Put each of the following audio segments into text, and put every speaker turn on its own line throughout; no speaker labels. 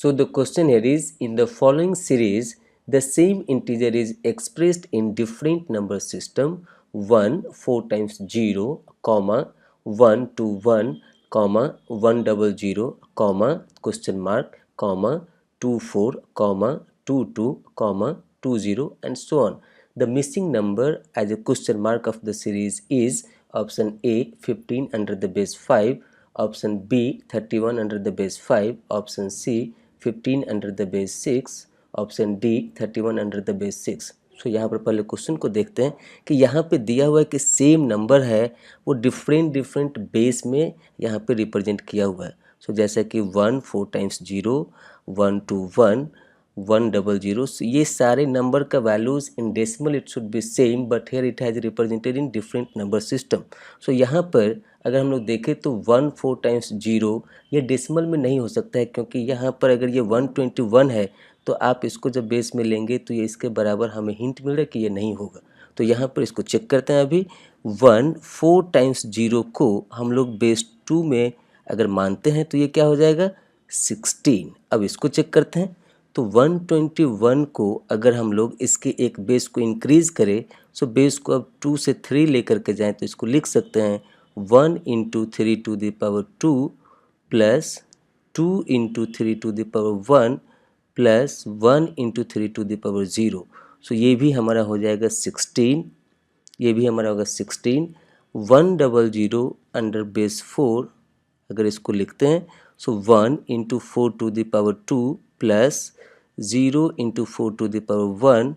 So the question here is, in the following series, the same integer is expressed in different number system: 1 4 times 0, comma 1 to 1, comma 100, comma question mark, comma 24, comma 22, comma 20, and so on. The missing number as a question mark of the series is option A 15 under the base 5, option B 31 under the base 5, option C 15 under the base 6, option D 31 under the base 6। सो यहाँ पर पहले question को देखते हैं कि यहाँ पे दिया हुआ है कि सेम नंबर है वो डिफरेंट बेस में यहाँ पे रिप्रेजेंट किया हुआ है। सो जैसा कि 1 4 टाइम्स 0, 1 to 1, 100, so ये सारे नंबर का values in decimal it should be same, but here it has represented in different number system. So यहाँ पर अगर हम लोग देखें तो 1 4 टाइम्स 0 ये डेसिमल में नहीं हो सकता है, क्योंकि यहाँ पर अगर ये 121 है तो आप इसको जब बेस में लेंगे तो ये इसके बराबर हमें हिंट मिल रहा है कि ये नहीं होगा। तो यहाँ पर इसको चेक करते हैं। अभी 1 4 टाइम्स 0 को हम लोग बेस 2 में अगर मानते हैं तो ये क्या हो जाएगा 16। अब इसको चेक करते हैं तो 121 को अगर हम लोग इसके एक बेस को इंक्रीज करें, सो बेस को अब 2 से 3 लेकर के जाएं तो इसको लिख सकते हैं 1 into 3 to the power 2 plus 2 into 3 to the power 1 plus 1 into 3 to the power 0। सो ये भी हमारा हो जाएगा 16, ये भी हमारा होगा 16। 100 अंडर बेस 4 अगर इसको लिखते हैं सो 1 into 4 to the power 2 plus 0 into 4 to the power 1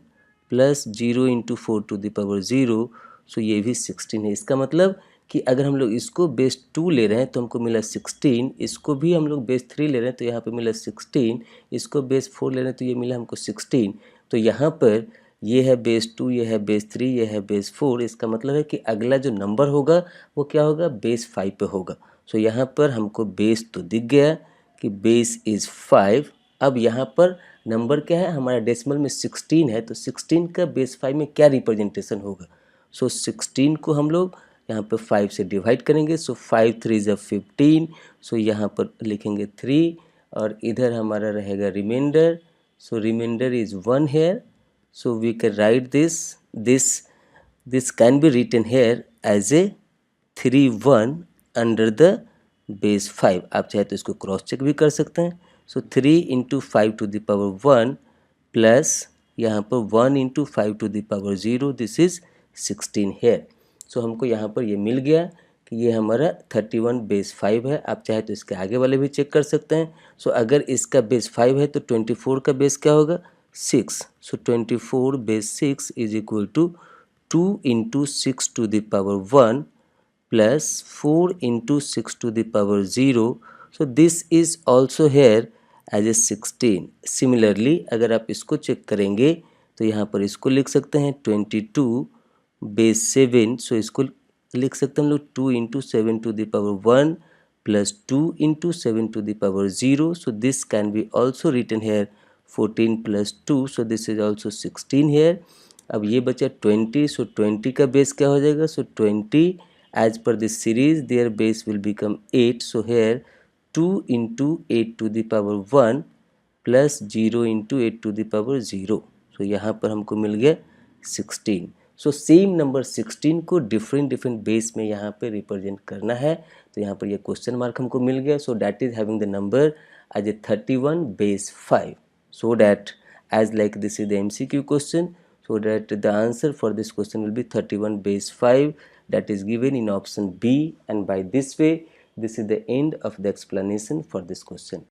plus 0 into 4 to the power 0। सो ये भी 16 है। इसका मतलब कि अगर हम लोग इसको बेस 2 ले रहे हैं तो हमको मिला 16, इसको भी हम लोग बेस 3 ले रहे हैं तो यहाँ पे मिला 16, इसको बेस 4 ले रहे हैं तो ये मिला हमको 16। तो यहाँ पर ये है बेस 2, ये है बेस 3, ये है बेस 4। इसका मतलब है कि अगला जो नंबर होगा वो क्या होगा बेस 5 पे होगा। सो यहाँ पर हमको बेस तो दिख गया कि बेस इज़ 5। अब यहाँ पर नंबर क्या है हमारा डेसिमल में 16 है, तो 16 का बेस 5 में क्या रिप्रेजेंटेशन होगा। सो 16 को हम लोग यहाँ पर 5 से डिवाइड करेंगे। सो 5 3 ज़ा 15। सो यहाँ पर लिखेंगे 3 और इधर हमारा रहेगा reminder. So reminder is 1 here. So we can write this can be written here as a 3 1 under the base 5। आप चाहे तो इसको क्रॉस चेक भी कर सकते हैं। So 3 into 5 to the power 1 plus यहाँ पर 1 into 5 to the power 0, this is 16 here. So हमको यहाँ पर ये मिल गया कि ये हमारा 31 बेस 5 है। आप चाहे तो इसके आगे वाले भी चेक कर सकते हैं। सो अगर इसका बेस 5 है तो 24 का बेस क्या होगा 6। So 24 base 6 is equal to 2 into 6 to the power 1 plus 4 into 6 to the power 0. So this is also here as a 16. Similarly अगर आप इसको चेक करेंगे तो यहाँ पर इसको लिख सकते हैं 22 बेस 7। सो इसको लिख सकते हैं हम लोग 2 into 7 to the power 1 plus 2 into 7 to the power 0. So this can be also written here 14 plus 2. So this is also 16 here. अब ये बचा 20। सो 20 का बेस क्या हो जाएगा। सो 20 as per this series their base will become 8. So here 2 into 8 to the power 1 plus 0 into 8 to the power 0. So यहाँ पर हमको मिल गया 16। सो सेम नंबर 16 को डिफरेंट बेस में यहाँ पे रिप्रेजेंट करना है। तो यहाँ पर ये क्वेश्चन मार्क हमको मिल गया। So that is having the number as a 31 base 5। So that as like this is the MCQ question, so that the answer for this question will be 31 base 5, that is given in option B, and by this way this is the end of the explanation for this question.